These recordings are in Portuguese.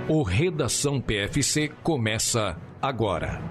O Redação PFC começa agora.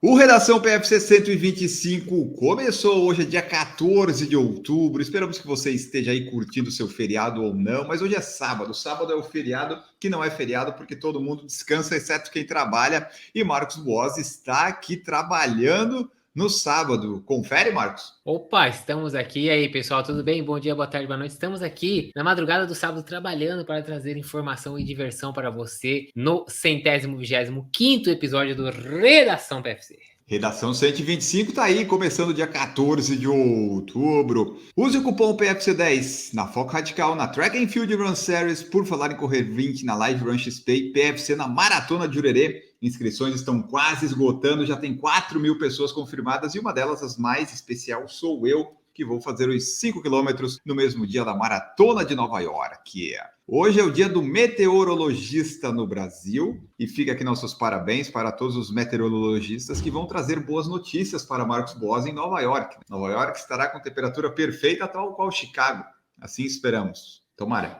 O Redação PFC 125 começou. Hoje é dia 14 de outubro. Esperamos que você esteja aí curtindo o seu feriado ou não, mas hoje é sábado. Sábado é o feriado que não é feriado porque todo mundo descansa, exceto quem trabalha. E Marcos Boas está aqui trabalhando no sábado. Confere, Marcos? Opa, estamos aqui. E aí, pessoal, tudo bem? Bom dia, boa tarde, boa noite. Estamos aqui na madrugada do sábado trabalhando para trazer informação e diversão para você no 125º episódio do Redação PFC. Redação 125 tá aí, começando dia 14 de outubro. Use o cupom PFC10 na Foco Radical, na Track and Field Run Series, por falar em correr 20, na Live Run XP, PFC na Maratona de Jurerê. Inscrições estão quase esgotando, já tem 4.000 pessoas confirmadas e uma delas, as mais especial, sou eu, que vou fazer os 5 quilômetros no mesmo dia da Maratona de Nova York. Hoje é o dia do meteorologista no Brasil e fica aqui nossos parabéns para todos os meteorologistas que vão trazer boas notícias para Marcos Boas em Nova York. Nova York estará com temperatura perfeita, tal qual Chicago. Assim esperamos. Tomara.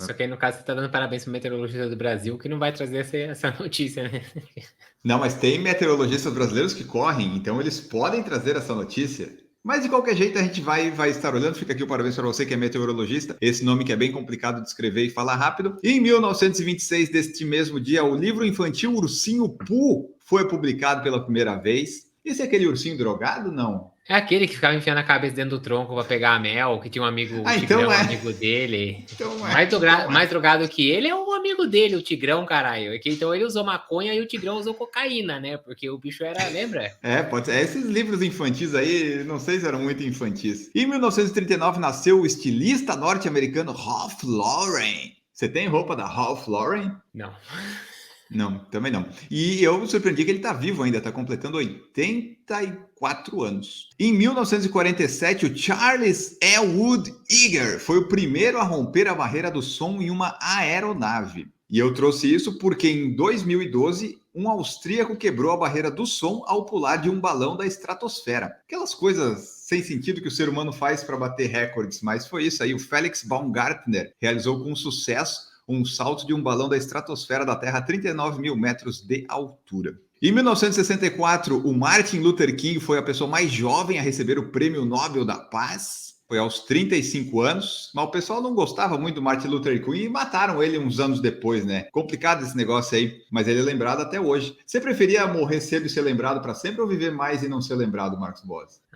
Só que aí, no caso, você está dando parabéns para o meteorologista do Brasil, que não vai trazer essa notícia, né? Não, mas tem meteorologistas brasileiros que correm, então eles podem trazer essa notícia. Mas de qualquer jeito a gente vai estar olhando. Fica aqui o parabéns para você que é meteorologista. Esse nome que é bem complicado de escrever e falar rápido. Em 1926, deste mesmo dia, o livro infantil Ursinho Pooh foi publicado pela primeira vez. Esse é aquele ursinho drogado? Não. É aquele que ficava enfiando a cabeça dentro do tronco para pegar a mel, que tinha um amigo, o então Tigrão, é. amigo dele. Então Mais drogado que ele é o amigo dele, o Tigrão, caralho. Então ele usou maconha e o Tigrão usou cocaína, né? Porque o bicho era, lembra? Pode ser. Esses livros infantis aí, não sei se eram muito infantis. Em 1939 nasceu o estilista norte-americano Ralph Lauren. Você tem roupa da Ralph Lauren? Não, também não. E eu me surpreendi que ele está vivo ainda, está completando 84 anos. Em 1947, o Charles Elwood Eger foi o primeiro a romper a barreira do som em uma aeronave. E eu trouxe isso porque em 2012, um austríaco quebrou a barreira do som ao pular de um balão da estratosfera. Aquelas coisas sem sentido que o ser humano faz para bater recordes, mas foi isso aí. O Felix Baumgartner realizou com sucesso um salto de um balão da estratosfera da Terra a 39 mil metros de altura. Em 1964, o Martin Luther King foi a pessoa mais jovem a receber o Prêmio Nobel da Paz. Foi aos 35 anos, mas o pessoal não gostava muito do Martin Luther King e mataram ele uns anos depois, né? Complicado esse negócio aí, mas ele é lembrado até hoje. Você preferia morrer cedo e ser lembrado para sempre ou viver mais e não ser lembrado, Marcos Boas?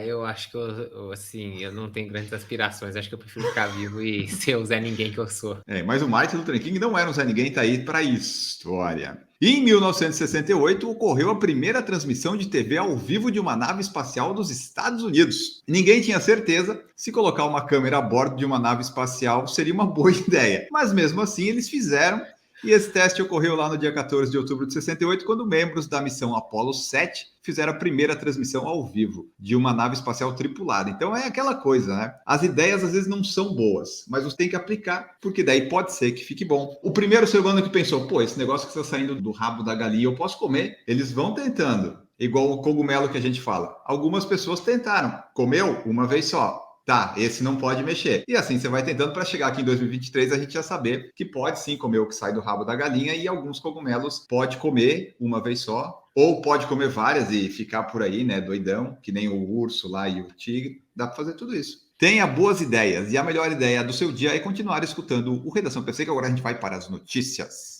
Eu acho que eu não tenho grandes aspirações. Acho que eu prefiro ficar vivo e ser o Zé Ninguém que eu sou. Mas o Martin Luther King não era um Zé Ninguém, tá aí para história. E em 1968, ocorreu a primeira transmissão de TV ao vivo de uma nave espacial dos Estados Unidos. Ninguém tinha certeza se colocar uma câmera a bordo de uma nave espacial seria uma boa ideia. Mas mesmo assim, eles fizeram. E esse teste ocorreu lá no dia 14 de outubro de 68, quando membros da missão Apollo 7 fizeram a primeira transmissão ao vivo de uma nave espacial tripulada. Então é aquela coisa, né? As ideias às vezes não são boas, mas você tem que aplicar, porque daí pode ser que fique bom. O primeiro ser humano que pensou, esse negócio que está saindo do rabo da galinha, eu posso comer? Eles vão tentando, igual o cogumelo que a gente fala. Algumas pessoas tentaram, comeu uma vez só. Tá, esse não pode mexer. E assim você vai tentando para chegar aqui em 2023 a gente já saber que pode sim comer o que sai do rabo da galinha e alguns cogumelos pode comer uma vez só, ou pode comer várias e ficar por aí, né, doidão, que nem o urso lá e o tigre. Dá para fazer tudo isso. Tenha boas ideias e a melhor ideia do seu dia é continuar escutando o Redação PFC, que agora a gente vai para as notícias.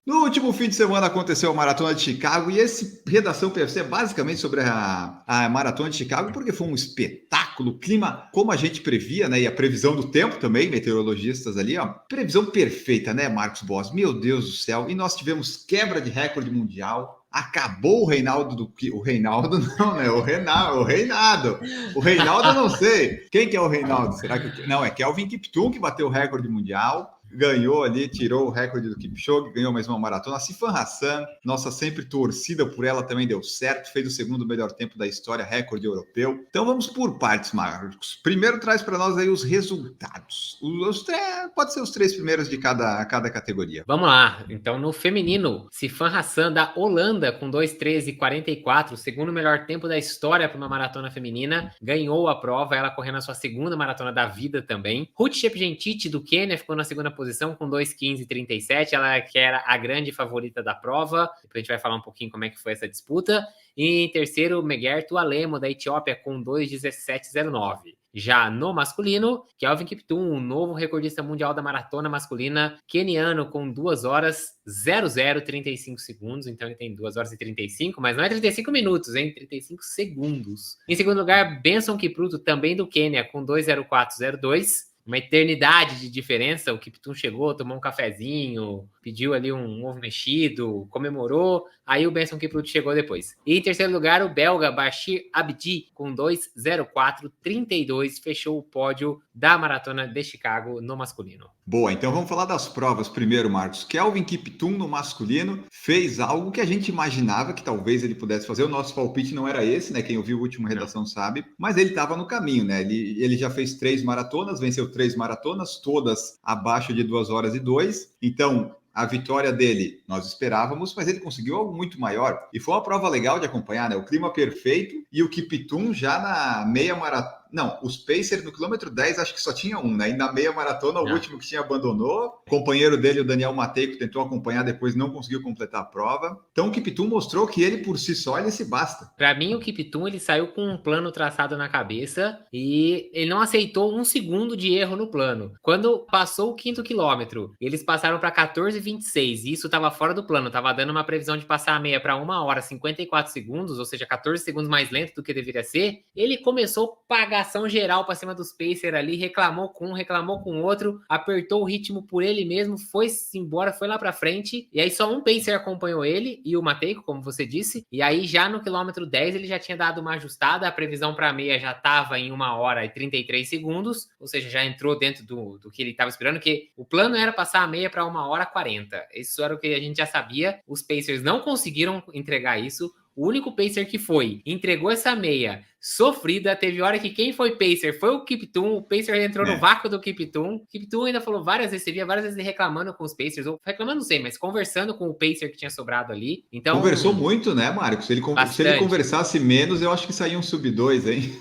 No último fim de semana aconteceu a Maratona de Chicago e esse Redação PFC é basicamente sobre a Maratona de Chicago porque foi um espetáculo, clima como a gente previa, né? E a previsão do tempo também, meteorologistas ali, ó. Previsão perfeita, né, Marcos Boas? Meu Deus do céu. E nós tivemos quebra de recorde mundial. Acabou o Reinaldo o Reinaldo não, né? O Reinaldo. O Reinaldo eu não sei. Quem que é o Reinaldo? Será que... Não, é Kelvin Kiptum que bateu o recorde mundial. ganhou ali, tirou o recorde do Kipchoge, ganhou mais uma maratona. A Sifan Hassan, nossa sempre torcida por ela, também deu certo, fez o segundo melhor tempo da história, recorde europeu. Então vamos por partes, Marcos. Primeiro traz para nós aí os resultados. Pode ser os 3 primeiros de cada categoria. Vamos lá, então no feminino, Sifan Hassan da Holanda com 2:13:44, o segundo melhor tempo da história para uma maratona feminina, ganhou a prova, ela correndo a sua segunda maratona da vida também. Ruth Chepngetich do Quênia ficou na segunda posição com 2:15:37, ela que era a grande favorita da prova. Depois a gente vai falar um pouquinho como é que foi essa disputa. E em terceiro, Megerto Alemo da Etiópia com 2:17:09. Já no masculino, Kelvin Kiptum, um novo recordista mundial da maratona masculina, queniano, com 2:00:35 segundos. Então ele tem 2:35, mas não é 35 minutos, hein? 35 segundos. Em segundo lugar, Benson Kipruto, também do Quênia, com 2:04:02. Uma eternidade de diferença. O Kiptum chegou, tomou um cafezinho, pediu ali um ovo mexido, comemorou. Aí o Benson Kipruto chegou depois. E em terceiro lugar, o belga Bashir Abdi, com 2:04:32, fechou o pódio da maratona de Chicago no masculino. Boa, então vamos falar das provas primeiro, Marcos. Kelvin Kiptum no masculino fez algo que a gente imaginava que talvez ele pudesse fazer. O nosso palpite não era esse, né? Quem ouviu o último Redação sabe. Mas ele estava no caminho, né? Ele já fez 3 maratonas, venceu 3 maratonas, todas abaixo de 2:02. Então, a vitória dele nós esperávamos, mas ele conseguiu algo muito maior. E foi uma prova legal de acompanhar, né? O clima perfeito e o Kiptum já na meia maratona. Não, os Pacers no quilômetro 10 acho que só tinha um, né? E na meia maratona, o último que tinha abandonou. O companheiro dele, o Daniel Mateico, tentou acompanhar, depois não conseguiu completar a prova. Então o Kiptum mostrou que ele por si só, ele se basta. Para mim, o Kiptum, ele saiu com um plano traçado na cabeça e ele não aceitou um segundo de erro no plano. Quando passou o 5º quilômetro, eles passaram para 14:26 e isso estava fora do plano. Estava dando uma previsão de passar a meia para 1:54 segundos, ou seja, 14 segundos mais lento do que deveria ser. Ele começou a pagar geral para cima dos Pacers ali, reclamou com um, reclamou com outro, apertou o ritmo por ele mesmo, foi-se embora, foi lá para frente, e aí só um Pacer acompanhou ele, e o Mateico, como você disse, e aí já no quilômetro 10 ele já tinha dado uma ajustada, a previsão para a meia já estava em 1:33 segundos, ou seja, já entrou dentro do que ele estava esperando, que o plano era passar a meia para 1:40, isso era o que a gente já sabia, os Pacers não conseguiram entregar isso. O único Pacer que entregou essa meia sofrida, teve hora que quem foi Pacer foi o Kiptum, o Pacer entrou no vácuo do Kiptum. O Kiptum ainda falou várias vezes, você via várias vezes ele reclamando com os Pacers, ou reclamando não sei, mas conversando com o Pacer que tinha sobrado ali. Então, conversou muito, né, Marcos? Se ele conversasse menos, eu acho que saía um sub-2, hein?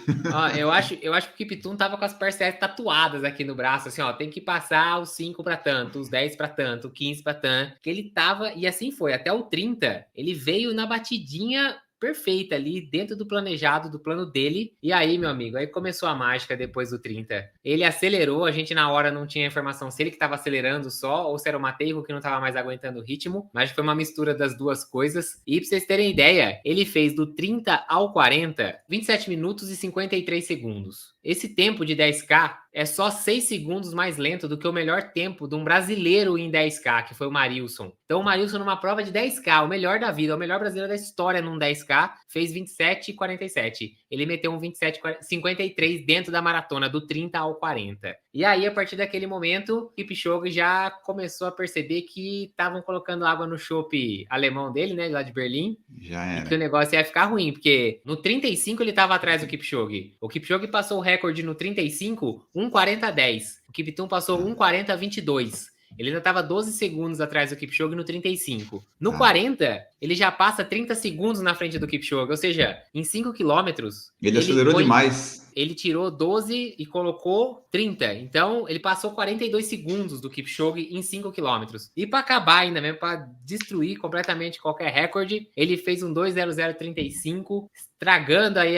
Eu acho que o Kiptum tava com as parcelas tatuadas aqui no braço, assim, ó, tem que passar os 5 para tanto, os 10 para tanto, 15 para tanto, que ele tava, e assim foi, até o 30, ele veio na batidinha perfeita ali, dentro do planejado, do plano dele. E aí, meu amigo, aí começou a mágica depois do 30. Ele acelerou, a gente na hora não tinha informação se ele que estava acelerando só, ou se era o Mateico que não estava mais aguentando o ritmo, mas foi uma mistura das duas coisas. E pra vocês terem ideia, ele fez do 30 ao 40, 27 minutos e 53 segundos. Esse tempo de 10K é só 6 segundos mais lento do que o melhor tempo de um brasileiro em 10K, que foi o Marilson. Então o Marilson numa prova de 10K, o melhor da vida, o melhor brasileiro da história num 10K, fez 27:47. Ele meteu um 27:53 dentro da maratona, do 30 ao 40. E aí, a partir daquele momento, o Kipchoge já começou a perceber que estavam colocando água no chopp alemão dele, né, lá de Berlim. Já era. E que o negócio ia ficar ruim, porque no 35 ele estava atrás do Kipchoge. O Kipchoge passou o recorde no 35, 1:40:10. O Kiptum passou 1:40:22. Ele ainda estava 12 segundos atrás do Kipchoge no 35. No 40, ele já passa 30 segundos na frente do Kipchoge. Ou seja, em 5 quilômetros... Ele acelerou demais. Ele tirou 12 e colocou 30. Então, ele passou 42 segundos do Kipchoge em 5 quilômetros. E para acabar ainda mesmo, para destruir completamente qualquer recorde, ele fez um 2:00:35, estragando aí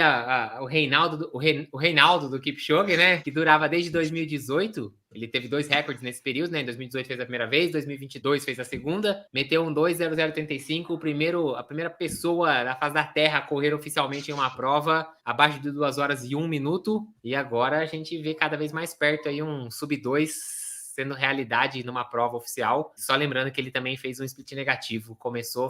o Reinaldo do Kipchoge, né? Que durava desde 2018. Ele teve 2 recordes nesse período, né? Em 2018 fez a primeira vez, 2022 fez a segunda. Meteu um 2:00:35, a primeira pessoa na face da Terra a correr oficialmente em uma prova abaixo de 2 horas e 1 minuto. E agora a gente vê cada vez mais perto aí um sub-2 sendo realidade numa prova oficial. Só lembrando que ele também fez um split negativo.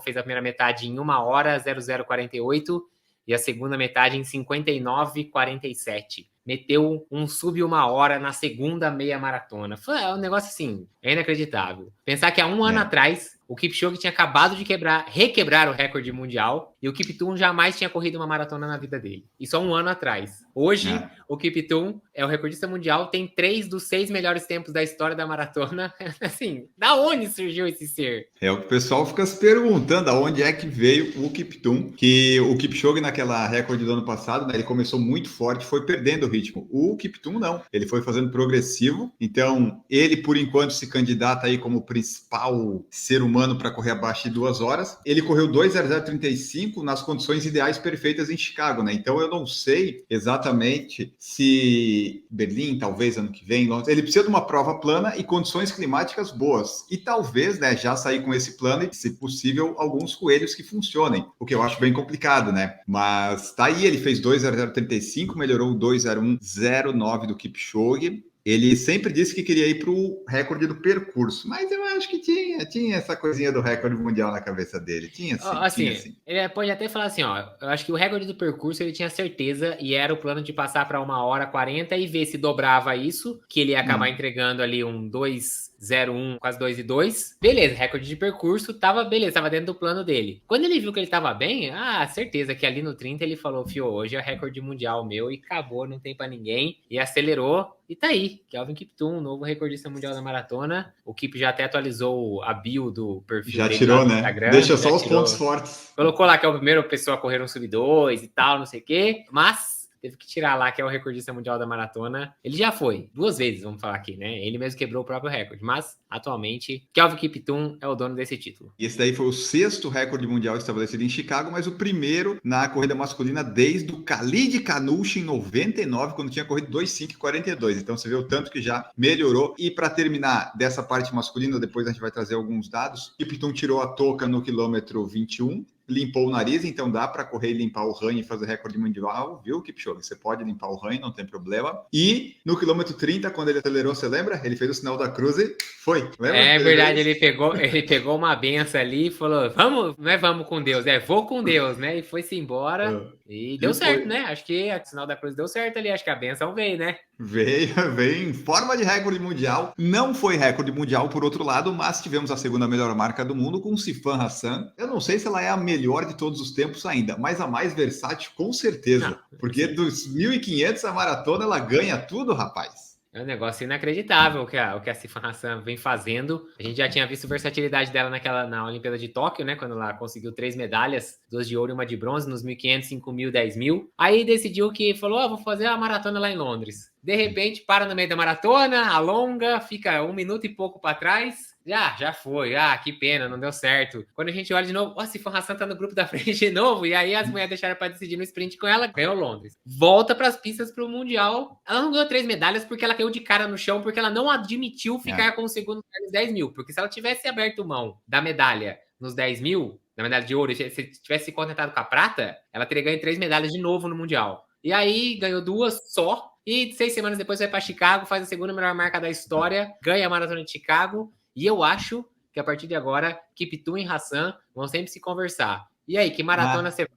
Fez a primeira metade em 1:00:00:48 e a segunda metade em 59:47. meteu um sub 1 hora na segunda meia maratona. Foi um negócio assim, é inacreditável. Pensar que há um ano atrás, o Kipchoge tinha acabado de requebrar o recorde mundial e o Kiptum jamais tinha corrido uma maratona na vida dele. Isso há um ano atrás. Hoje, o Kiptum é o recordista mundial, tem 3 dos 6 melhores tempos da história da maratona. Assim, da onde surgiu esse ser? É o que o pessoal fica se perguntando, aonde é que veio o Kiptum, que o Kipchoge naquela recorde do ano passado, né, ele começou muito forte, foi perdendo o ritmo. O Kiptum não, ele foi fazendo progressivo, então ele por enquanto se candidata aí como principal ser humano para correr abaixo de 2 horas. Ele correu 2:00:35 nas condições ideais perfeitas em Chicago, né? Então eu não sei exatamente se Berlim, talvez ano que vem, ele precisa de uma prova plana e condições climáticas boas. E talvez, né, já sair com esse plano e, se possível, alguns coelhos que funcionem, o que eu acho bem complicado, né? Mas tá aí, ele fez 2:00:35, melhorou o 2:01:09 do Kipchoge. Ele sempre disse que queria ir para o recorde do percurso, mas eu acho que tinha essa coisinha do recorde mundial na cabeça dele. Tinha sim, assim, tinha sim. Ele pode até falar assim, ó, eu acho que o recorde do percurso ele tinha certeza e era o plano de passar para 1h40 e ver se dobrava isso, que ele ia acabar entregando ali um 2:01, quase 2:02. Beleza, recorde de percurso, tava dentro do plano dele. Quando ele viu que ele tava bem, certeza que ali no 30 ele falou, fio, hoje é recorde mundial meu e acabou, não tem para ninguém, e acelerou. E tá aí, Kelvin Kiptum, novo recordista mundial da maratona. O Kip já até atualizou a bio do perfil já dele tirou, lá no né? Instagram. Deixa só os pontos fortes. Colocou lá que é o primeiro pessoa a correr um sub-2 e tal, não sei o quê. Mas teve que tirar lá que é o recordista mundial da maratona. Ele já foi 2 vezes, vamos falar aqui, né? Ele mesmo quebrou o próprio recorde. Mas, atualmente, Kelvin Kiptum é o dono desse título. E esse daí foi o 6º recorde mundial estabelecido em Chicago, mas o primeiro na corrida masculina desde o Khalid Khannouchi em 99, quando tinha corrido 2:05:42. Então você vê o tanto que já melhorou. E para terminar dessa parte masculina, depois a gente vai trazer alguns dados. Kiptum tirou a touca no quilômetro 21. Limpou o nariz, então dá para correr e limpar o ranho e fazer recorde mundial, viu, Kipchoge? Você pode limpar o ranho, não tem problema. E no quilômetro 30, quando ele acelerou, você lembra? Ele fez o sinal da cruz e foi. Lembra? É verdade, ele pegou uma benção ali e falou, vamos, não é vamos com Deus, vou com Deus, né? E foi-se embora e deu certo, né? Acho que o sinal da cruz deu certo ali, acho que a benção veio, né? Veio em forma de recorde mundial. Não foi recorde mundial por outro lado, mas tivemos a segunda melhor marca do mundo com Sifan Hassan. Eu não sei se ela é a melhor de todos os tempos ainda, mas a mais versátil com certeza. Não, porque dos 1.500 a maratona ela ganha tudo, rapaz. É um negócio inacreditável o que a Sifan Hassan vem fazendo. A gente já tinha visto a versatilidade dela na Olimpíada de Tóquio, né? Quando ela conseguiu 3 medalhas, 2 de ouro e 1 de bronze nos 1.500, 5.000, 10.000. Aí decidiu que falou, vou fazer a maratona lá em Londres. De repente, para no meio da maratona, alonga, fica 1 minuto e pouco para trás. Já foi. Que pena, não deu certo. Quando a gente olha de novo, a Sifan Hassan tá no grupo da frente de novo, e aí as mulheres deixaram para decidir no sprint com ela, ganhou Londres. Volta para as pistas pro Mundial. Ela não ganhou 3 medalhas porque ela caiu de cara no chão, porque ela não admitiu ficar com o segundo lugar nos 10.000. Porque se ela tivesse aberto mão da medalha nos 10.000, da medalha de ouro, se tivesse se contentado com a prata, ela teria ganho 3 medalhas de novo no Mundial. E aí ganhou 2 só, e 6 semanas depois vai para Chicago, faz a segunda melhor marca da história, ganha a maratona de Chicago. E eu acho que a partir de agora, Kiptum e Hassan vão sempre se conversar. E aí, que maratona você...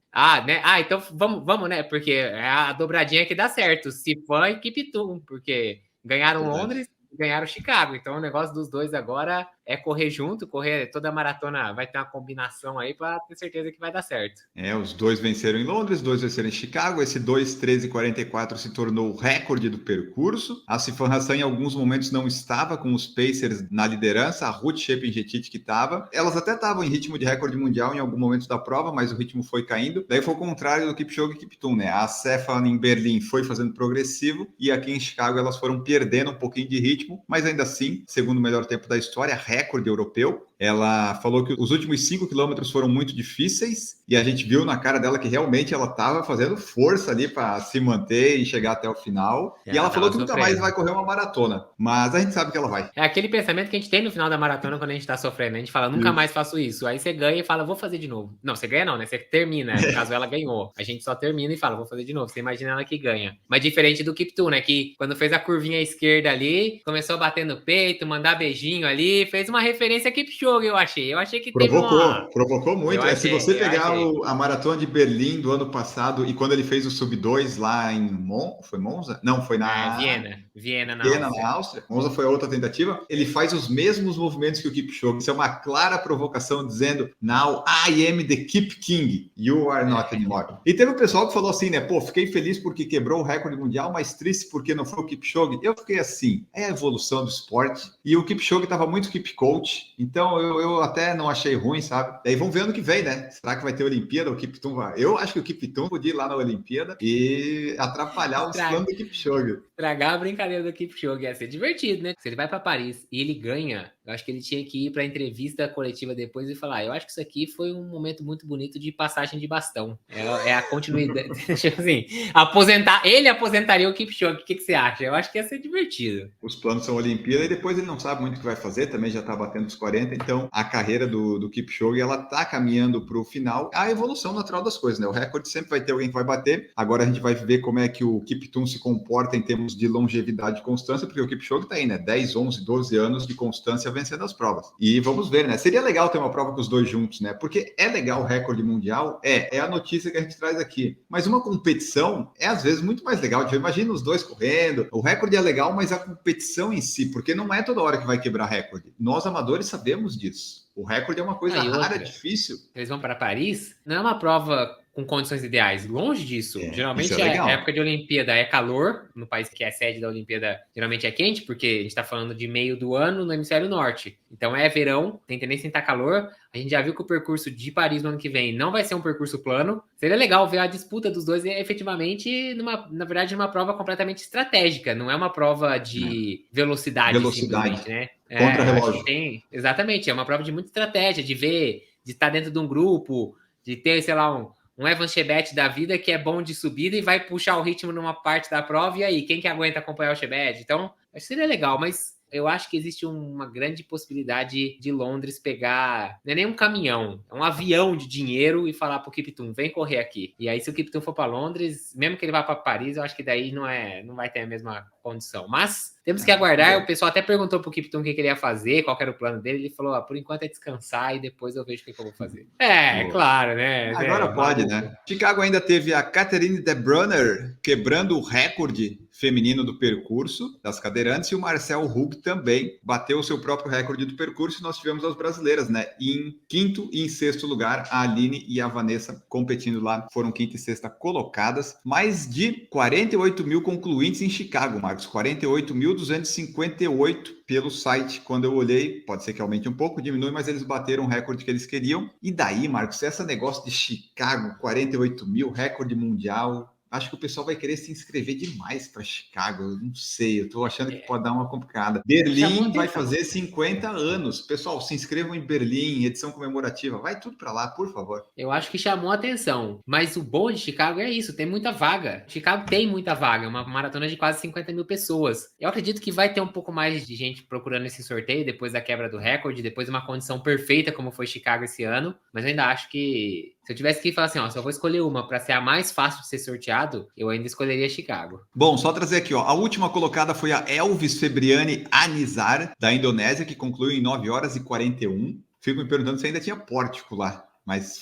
né? Então vamos, né? Porque é a dobradinha que dá certo. Sifan e Kiptum, porque ganharam Londres e ganharam Chicago. Então o negócio dos dois agora é correr junto, correr toda a maratona, vai ter uma combinação aí para ter certeza que vai dar certo. Os dois venceram em Londres, 2 venceram em Chicago, esse 2:13:44 se tornou o recorde do percurso. A Sifan Hassan em alguns momentos não estava com os Pacers na liderança, a Ruth Shepard-Getty que estava. Elas até estavam em ritmo de recorde mundial em algum momento da prova, mas o ritmo foi caindo. Daí foi o contrário do Kipchoge e Kiptum, né? A Sefan em Berlim foi fazendo progressivo e aqui em Chicago elas foram perdendo um pouquinho de ritmo, mas ainda assim, segundo o melhor tempo da história, recorde europeu. Ela falou que os últimos 5 quilômetros foram muito difíceis e a gente viu na cara dela que realmente ela estava fazendo força ali para se manter e chegar até o final. E ela falou que nunca mais vai correr uma maratona, mas a gente sabe que ela vai. É aquele pensamento que a gente tem no final da maratona quando a gente tá sofrendo. A gente fala, nunca mais faço isso. Aí você ganha e fala, vou fazer de novo. Não, você ganha não, né? Você termina. No caso, ela ganhou. A gente só termina e fala, vou fazer de novo. Você imagina ela que ganha. Mas diferente do Kiptum, né? Que quando fez a curvinha à esquerda ali, começou a bater no peito, mandar beijinho ali, fez uma referência a Kipchoge. Kipchoge, eu achei. Eu achei que teve Provocou muito. Se você pegar a maratona de Berlim do ano passado e quando ele fez o Sub-2 lá em foi Monza? Não, foi na Viena, na Áustria. Monza foi a outra tentativa. Ele faz os mesmos movimentos que o Kipchoge. Isso é uma clara provocação dizendo now I am the Kip King. You are not anymore. E teve um pessoal que falou assim, né? Pô, fiquei feliz porque quebrou o recorde mundial, mas triste porque não foi o Kipchoge. Eu fiquei assim, é a evolução do esporte. E o Kipchoge estava muito Kip Coach. Então eu até não achei ruim, sabe? Daí vamos ver ano que vem, né? Será que vai ter Olimpíada? O Kiptum vai. Eu acho que o Kiptum podia ir lá na Olimpíada e atrapalhar os planos do Kipchoge. Estragar a brincadeira do Kipchoge ia ser divertido, né? Se ele vai para Paris e ele ganha, eu acho que ele tinha que ir para a entrevista coletiva depois e falar: eu acho que isso aqui foi um momento muito bonito de passagem de bastão. É a continuidade. Assim, ele aposentaria o Kipchoge. O que você acha? Eu acho que ia ser divertido. Os planos são Olimpíada e depois ele não sabe muito o que vai fazer, também já tá batendo os 40, então a carreira do Kipchoge, ela tá caminhando para o final, a evolução natural das coisas, né? O recorde sempre vai ter alguém que vai bater, agora a gente vai ver como é que o Kiptum se comporta em termos de longevidade e constância, porque o Kipchoge tá aí, né? 10, 11, 12 anos de constância vencendo as provas. E vamos ver, né? Seria legal ter uma prova com os dois juntos, né? Porque é legal o recorde mundial, é a notícia que a gente traz aqui, mas uma competição é às vezes muito mais legal. Imagina os dois correndo, o recorde é legal, mas a competição em si, porque não é toda hora que vai quebrar recorde. Nós amadores sabemos disso. O recorde é uma coisa rara, difícil. Eles vão para Paris, não é uma prova com condições ideais, longe disso. Geralmente a época de Olimpíada é calor, no país que é sede da Olimpíada geralmente é quente, porque a gente está falando de meio do ano no hemisfério norte. Então é verão, tem tendência em estar calor. A gente já viu que o percurso de Paris no ano que vem não vai ser um percurso plano. Seria legal ver a disputa dos dois efetivamente, na verdade, numa prova completamente estratégica. Não é uma prova de velocidade. Simplesmente, né? Contra relógio. Exatamente, é uma prova de muita estratégia, de estar dentro de um grupo, de ter, sei lá, um Evan Chebet da vida que é bom de subida e vai puxar o ritmo numa parte da prova, e aí, quem que aguenta acompanhar o Chebet? Então, acho que seria legal, mas eu acho que existe uma grande possibilidade de Londres pegar, não é nem um caminhão, é um avião de dinheiro e falar pro Kiptum, vem correr aqui. E aí, se o Kiptum for para Londres, mesmo que ele vá para Paris, eu acho que daí não vai ter a mesma condição. Mas temos que aguardar. O pessoal até perguntou pro Kiptum o que ele ia fazer, qual era o plano dele. Ele falou, por enquanto é descansar e depois eu vejo o que eu vou fazer. Claro, né? Agora pode, né? Chicago ainda teve a Catherine de Brunner quebrando o recorde feminino do percurso das cadeirantes, e o Marcel Hug também bateu o seu próprio recorde do percurso, e nós tivemos as brasileiras, né? Em quinto e em sexto lugar, a Aline e a Vanessa competindo lá, foram quinta e sexta colocadas. Mais de 48 mil concluintes em Chicago, Marcos, 48.258 pelo site. Quando eu olhei, pode ser que aumente um pouco, diminui, mas eles bateram o recorde que eles queriam. E daí, Marcos, esse negócio de Chicago, 48 mil, recorde mundial, acho que o pessoal vai querer se inscrever demais para Chicago. Eu não sei, eu tô achando que pode dar uma complicada. Berlim vai fazer 50 anos. Pessoal, se inscrevam em Berlim, edição comemorativa. Vai tudo para lá, por favor. Eu acho que chamou a atenção. Mas o bom de Chicago é isso, tem muita vaga. Chicago tem muita vaga, uma maratona de quase 50 mil pessoas. Eu acredito que vai ter um pouco mais de gente procurando esse sorteio depois da quebra do recorde, depois de uma condição perfeita como foi Chicago esse ano. Mas eu ainda acho que se eu tivesse que falar assim, se eu vou escolher uma para ser a mais fácil de ser sorteado, eu ainda escolheria Chicago. Bom, só trazer aqui, a última colocada foi a Elvis Febriani Anizar, da Indonésia, que concluiu em 9 horas e 41. Fico me perguntando se ainda tinha pórtico lá. Mas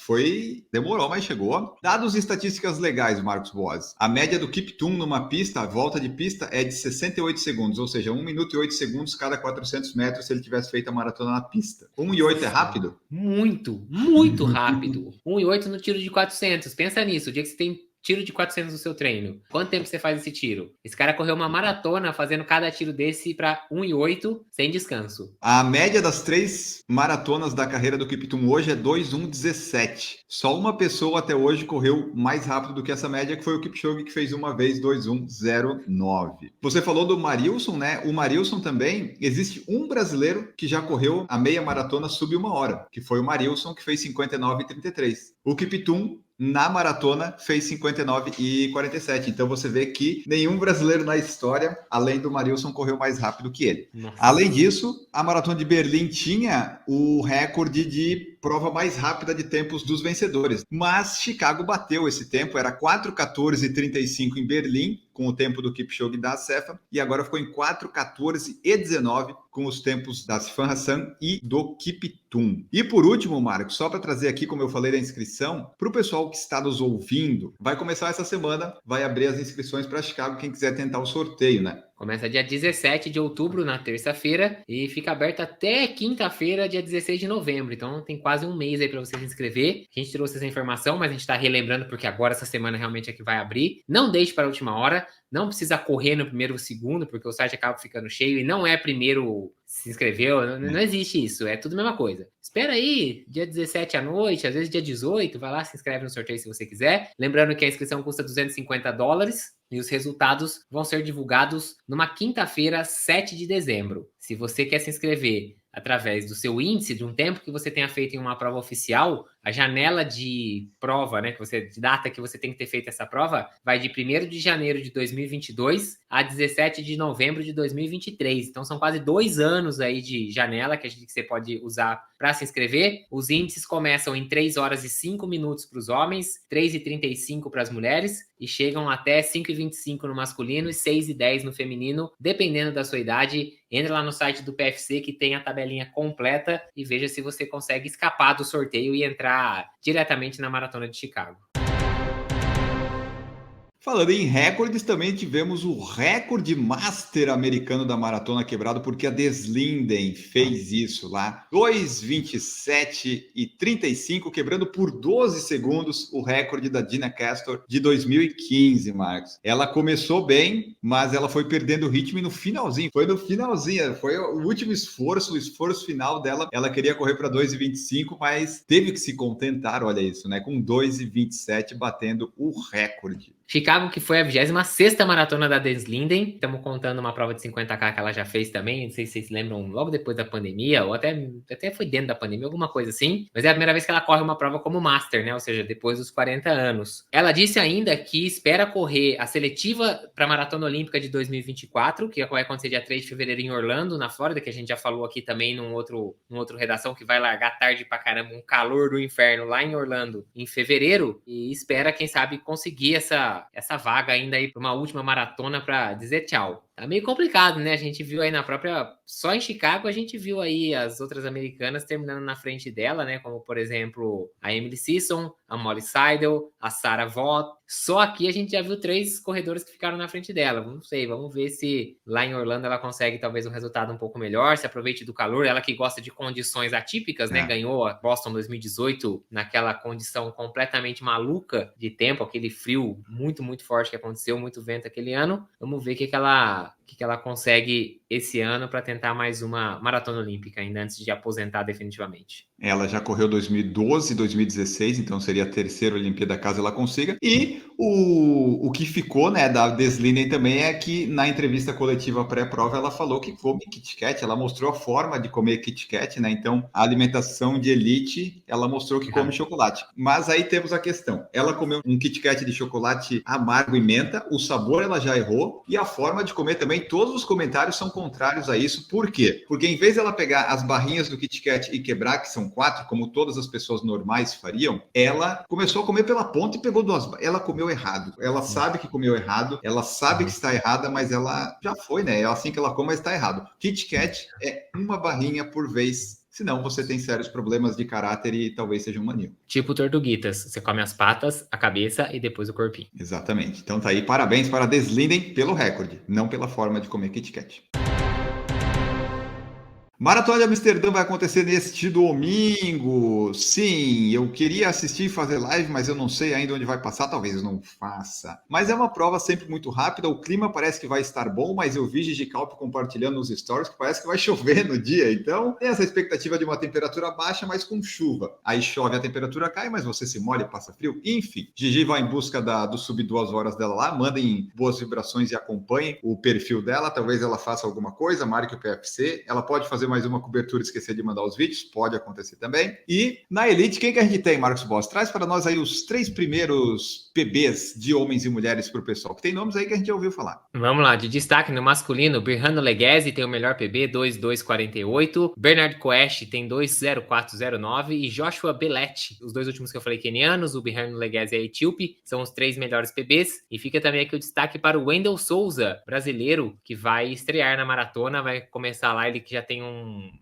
demorou, mas chegou. Dados e estatísticas legais, Marcos Boas. A média do Kiptum numa pista, a volta de pista, é de 68 segundos, ou seja, 1 minuto e 8 segundos cada 400 metros se ele tivesse feito a maratona na pista. 1,8 é rápido? Muito, muito rápido. 1,8 no tiro de 400. Pensa nisso, o dia que você tem tiro de 400 no seu treino. Quanto tempo você faz esse tiro? Esse cara correu uma maratona fazendo cada tiro desse para 1,8 sem descanso. A média das 3 maratonas da carreira do Kiptum hoje é 2,1,17. Só uma pessoa até hoje correu mais rápido do que essa média, que foi o Kipchoge, que fez uma vez 2,1,09. Você falou do Marilson, né? O Marilson também, existe um brasileiro que já correu a meia maratona sub 1 hora, que foi o Marilson, que fez 59,33. O Kiptum, na maratona, fez 59,47. Então você vê que nenhum brasileiro na história, além do Marilson, correu mais rápido que ele. Nossa. Além disso, a maratona de Berlim tinha o recorde de prova mais rápida de tempos dos vencedores. Mas Chicago bateu esse tempo, era 4:14:35 em Berlim, com o tempo do Kipchoge e da Acefa, e agora ficou em 4:14:19 com os tempos da Sifan Hassan e do Kiptum. E por último, Marcos, só para trazer aqui, como eu falei da inscrição, para o pessoal que está nos ouvindo, vai começar essa semana, vai abrir as inscrições para Chicago, quem quiser tentar o sorteio, né? Começa dia 17 de outubro, na terça-feira, e fica aberto até quinta-feira, dia 16 de novembro. Então tem quase um mês aí para você se inscrever. A gente trouxe essa informação, mas a gente está relembrando porque agora essa semana realmente é que vai abrir. Não deixe para a última hora, não precisa correr no primeiro ou segundo, porque o site acaba ficando cheio e não é primeiro se inscreveu, não existe isso, é tudo a mesma coisa. Espera aí, dia 17 à noite, às vezes dia 18, vai lá, se inscreve no sorteio se você quiser. Lembrando que a inscrição custa $250 e os resultados vão ser divulgados numa quinta-feira, 7 de dezembro. Se você quer se inscrever através do seu índice, de um tempo que você tenha feito em uma prova oficial, a janela de prova, né, de data que você tem que ter feito essa prova, vai de 1º de janeiro de 2022 a 17 de novembro de 2023. Então são quase 2 anos aí de janela que você pode usar para se inscrever. Os índices começam em 3 horas e 5 minutos para os homens, 3:35 para as mulheres e chegam até 5:25 no masculino e 6:10 no feminino, dependendo da sua idade. Entre lá no site do PFC que tem a tabelinha completa e veja se você consegue escapar do sorteio e entrar diretamente na Maratona de Chicago. Falando em recordes, também tivemos o recorde master americano da maratona quebrado, porque a Deslinden fez isso lá. 2:27:35, quebrando por 12 segundos o recorde da Dina Castor de 2015, Marcos. Ela começou bem, mas ela foi perdendo o ritmo e no finalzinho. Foi no finalzinho, foi o último esforço, o esforço final dela. Ela queria correr para 2:25, mas teve que se contentar, olha isso, né? Com 2:27 batendo o recorde. Chicago, que foi a 26ª maratona da Deslinden. Estamos contando uma prova de 50K que ela já fez também. Não sei se vocês lembram, logo depois da pandemia, ou até foi dentro da pandemia, alguma coisa assim. Mas é a primeira vez que ela corre uma prova como Master, né? Ou seja, depois dos 40 anos. Ela disse ainda que espera correr a seletiva para a Maratona Olímpica de 2024, que vai acontecer dia 3 de fevereiro em Orlando, na Flórida, que a gente já falou aqui também num outro redação, que vai largar tarde pra caramba, um calor do inferno lá em Orlando em fevereiro. E espera, quem sabe, conseguir essa vaga ainda aí para uma última maratona para dizer tchau. Tá meio complicado, né? A gente viu aí só em Chicago a gente viu aí as outras americanas terminando na frente dela, né? Como, por exemplo, a Emily Sisson, a Molly Seidel, a Sarah Vaught. Só aqui a gente já viu 3 corredores que ficaram na frente dela. Não sei, vamos ver se lá em Orlando ela consegue talvez um resultado um pouco melhor, se aproveite do calor. Ela que gosta de condições atípicas, né? Ganhou a Boston 2018 naquela condição completamente maluca de tempo, aquele frio muito, muito forte que aconteceu, muito vento aquele ano. Vamos ver o que ela consegue esse ano para tentar mais uma maratona olímpica, ainda antes de aposentar definitivamente. Ela já correu 2012 e 2016, então seria a terceira Olimpíada caso ela consiga. E o que ficou, né, da Deslinden também é que na entrevista coletiva pré-prova ela falou que come Kit Kat, ela mostrou a forma de comer Kit Kat, né? Então a alimentação de elite, ela mostrou que come chocolate. Mas aí temos a questão, ela comeu um Kit Kat de chocolate amargo e menta, o sabor ela já errou e a forma de comer também, todos os comentários são contrários a isso. Por quê? Porque em vez dela pegar as barrinhas do Kit Kat e quebrar, que são 4, como todas as pessoas normais fariam, ela começou a comer pela ponta e pegou 2. Ela comeu errado. Ela sabe que comeu errado, ela sabe que está errada, mas ela já foi, né? É assim que ela come, mas está errado. Kit Kat é uma barrinha por vez. Senão você tem sérios problemas de caráter e talvez seja um maníaco. Tipo tortuguitas, você come as patas, a cabeça e depois o corpinho. Exatamente. Então tá aí, parabéns para a Deslinden pelo recorde, não pela forma de comer Kit Kat. Maratona de Amsterdã vai acontecer neste domingo. Sim, eu queria assistir e fazer live, mas eu não sei ainda onde vai passar, talvez eu não faça. Mas é uma prova sempre muito rápida, o clima parece que vai estar bom, mas eu vi Gigi Calpe compartilhando nos stories que parece que vai chover no dia. Então tem essa expectativa de uma temperatura baixa, mas com chuva. Aí chove, a temperatura cai, mas você se molha e passa frio. Enfim, Gigi vai em busca do sub 2 horas dela lá, mandem boas vibrações e acompanhem o perfil dela. Talvez ela faça alguma coisa, marque o PFC. Ela pode fazer fazer mais uma cobertura e esquecer de mandar os vídeos, pode acontecer também. E na Elite, quem que a gente tem, Marcos Boss? Traz para nós aí os 3 primeiros PBs de homens e mulheres para o pessoal, que tem nomes aí que a gente já ouviu falar. Vamos lá, de destaque no masculino, Birhano Leghese tem o melhor PB, 2.248, Bernard Koesch tem 2.0409 e Joshua Belletti, os dois últimos que eu falei kenianos, o Birhano Leghese e a etíope, são os 3 melhores PBs. E fica também aqui o destaque para o Wendel Souza, brasileiro, que vai estrear na maratona, vai começar lá, ele que já tem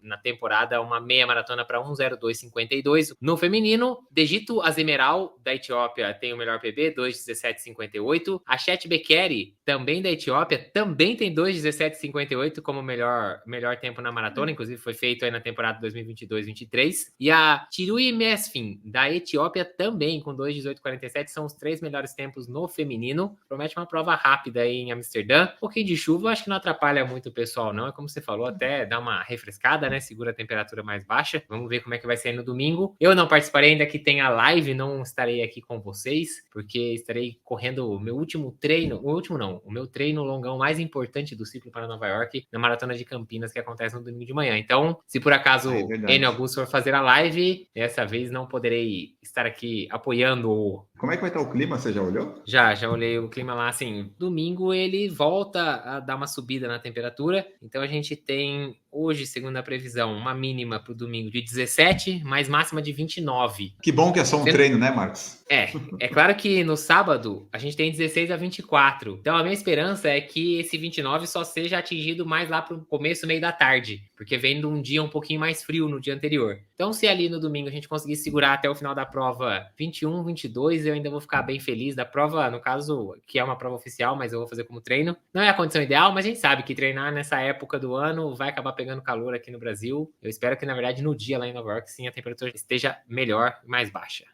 na temporada uma meia maratona para 1:02:52. No feminino, Degito Azemeral, da Etiópia, tem o melhor PB, 2:17:58. A Chet Bekeri, também da Etiópia, também tem 2:17:58 como melhor tempo na maratona, inclusive foi feito aí na temporada 2022-23. E a Tirui Mesfin, da Etiópia, também com 2:18:47, são os 3 melhores tempos no feminino. Promete uma prova rápida aí em Amsterdã. Um pouquinho de chuva, acho que não atrapalha muito o pessoal, não. É como você falou, até dá uma refrescada, né? Segura a temperatura mais baixa. Vamos ver como é que vai ser no domingo. Eu não participarei ainda que tem a live, não estarei aqui com vocês, porque estarei correndo o meu último treino, o meu treino longão mais importante do ciclo para Nova York, na Maratona de Campinas, que acontece no domingo de manhã. Então, se por acaso Enio Augusto for fazer a live, dessa vez não poderei estar aqui apoiando. Como é que vai estar o clima? Você já olhou? Já olhei o clima lá, assim, domingo ele volta a dar uma subida na temperatura, então a gente tem hoje, segundo a previsão, uma mínima para o domingo de 17, mais máxima de 29. Que bom que é só um treino, né, Marcos? É claro que no sábado a gente tem 16 a 24, então a minha esperança é que esse 29 só seja atingido mais lá para o começo, meio da tarde, porque vem de um dia um pouquinho mais frio no dia anterior. Então se ali no domingo a gente conseguir segurar até o final da prova 21, 22, eu ainda vou ficar bem feliz da prova, no caso, que é uma prova oficial, mas eu vou fazer como treino. Não é a condição ideal, mas a gente sabe que treinar nessa época do ano vai acabar pegando calor aqui no Brasil. Eu espero que, na verdade, no dia lá em Nova York, sim, a temperatura esteja melhor e mais baixa.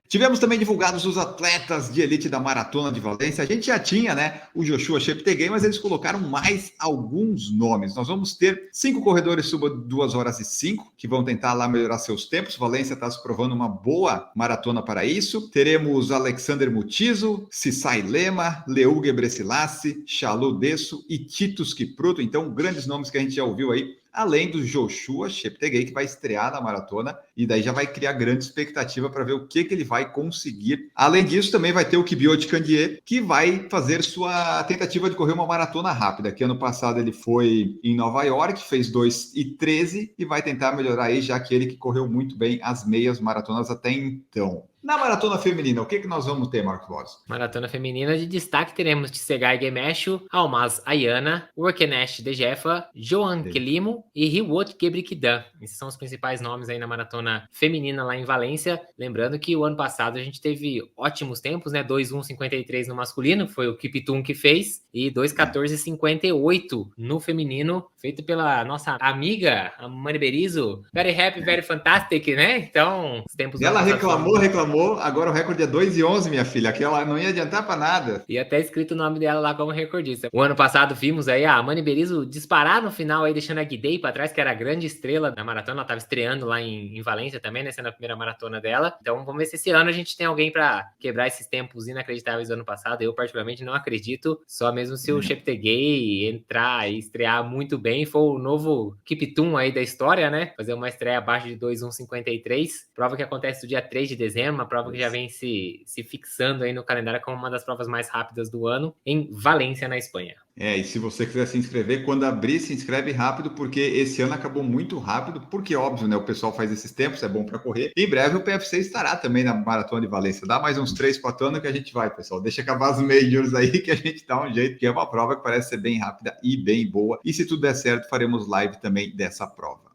Tivemos também divulgados os atletas de elite da Maratona de Valência. A gente já tinha, né, o Joshua Cheptegei, mas eles colocaram mais alguns nomes. Nós vamos ter 5 corredores sub 2h05, que vão tentar lá melhorar seus tempos. Valência está se provando uma boa maratona para isso. Teremos Alexander Mutizo, Sisai Lema, Leu Gebrselassie, Chalu Desso e Titus Kipruto. Então, grandes nomes que a gente já ouviu aí, além do Joshua Cheptegei, que vai estrear na maratona, e daí já vai criar grande expectativa para ver o que ele vai conseguir. Além disso, também vai ter o Kibiot Candier, que vai fazer sua tentativa de correr uma maratona rápida, que ano passado ele foi em Nova York, fez 2:13 e vai tentar melhorar aí, já que ele que correu muito bem as meias maratonas até então. Na maratona feminina, o que nós vamos ter, Marcos Boss? Maratona feminina de destaque teremos Tsegay Gemeshu, Almaz Ayana, Workenesh Dejefa, Johan Kelimo e Hiwot Gebrikdan. Esses são os principais nomes aí na maratona feminina lá em Valência. Lembrando que o ano passado a gente teve ótimos tempos, né? 2:1:53 no masculino, foi o Kiptum que fez, e 2:14:58 no feminino, feito pela nossa amiga, a Mani Berizzo. Very happy, very fantastic, né? Então, os tempos... Ela reclamou, agora o recorde é 2:11, minha filha, que ela não ia adiantar para nada. E até escrito o nome dela lá como recordista. O ano passado vimos aí a Mani Berizzo disparar no final aí, deixando a Guidei para trás, que era a grande estrela da maratona. Ela estava estreando lá em Valência também, né, sendo a primeira maratona dela. Então vamos ver se esse ano a gente tem alguém para quebrar esses tempos inacreditáveis do ano passado. Eu particularmente não acredito, só mesmo se o Cheptegei entrar e estrear muito bem, for o novo Kiptum aí da história, né, fazer uma estreia abaixo de 2:1:53, prova que acontece no dia 3 de dezembro, uma prova que já vem se fixando aí no calendário como uma das provas mais rápidas do ano, em Valência, na Espanha. E se você quiser se inscrever, quando abrir, se inscreve rápido, porque esse ano acabou muito rápido, porque óbvio, né, o pessoal faz esses tempos, é bom para correr. Em breve o PFC estará também na Maratona de Valência. Dá mais uns 3, 4 anos que a gente vai, pessoal. Deixa acabar as majors aí que a gente dá um jeito, que é uma prova que parece ser bem rápida e bem boa. E se tudo der certo, faremos live também dessa prova.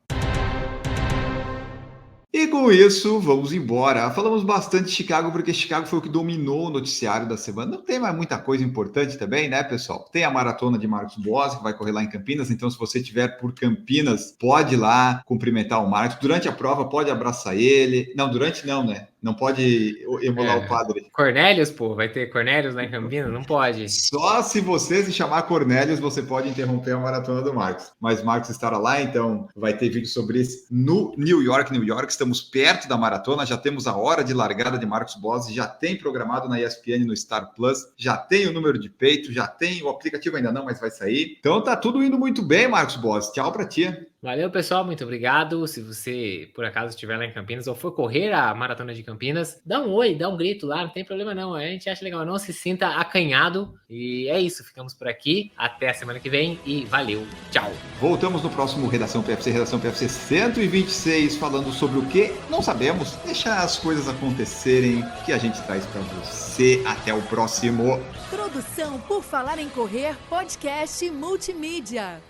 E com isso, vamos embora. Falamos bastante de Chicago, porque Chicago foi o que dominou o noticiário da semana. Não tem mais muita coisa importante também, né, pessoal? Tem a maratona de Marcos Boas, que vai correr lá em Campinas. Então, se você estiver por Campinas, pode ir lá cumprimentar o Marcos. Durante a prova, pode abraçar ele. Não, durante não, né? Não pode emular o padre. Cornélios, pô, vai ter Cornélios lá em Campinas? Não pode. Só se você se chamar Cornélios, você pode interromper a maratona do Marcos. Mas Marcos estará lá, então vai ter vídeo sobre isso no New York. Estamos perto da maratona, já temos a hora de largada de Marcos Bossi, já tem programado na ESPN, no Star Plus, já tem o número de peito, já tem o aplicativo ainda não, mas vai sair. Então tá tudo indo muito bem, Marcos Bossi. Tchau pra ti. Valeu, pessoal, muito obrigado. Se você, por acaso, estiver lá em Campinas ou for correr a Maratona de Campinas, dá um oi, dá um grito lá, não tem problema não. A gente acha legal, não se sinta acanhado. E é isso, ficamos por aqui. Até a semana que vem e valeu, tchau. Voltamos no próximo Redação PFC 126, falando sobre o que não sabemos. Deixar as coisas acontecerem que a gente traz para você. Até o próximo. Produção por Falar em Correr, podcast multimídia.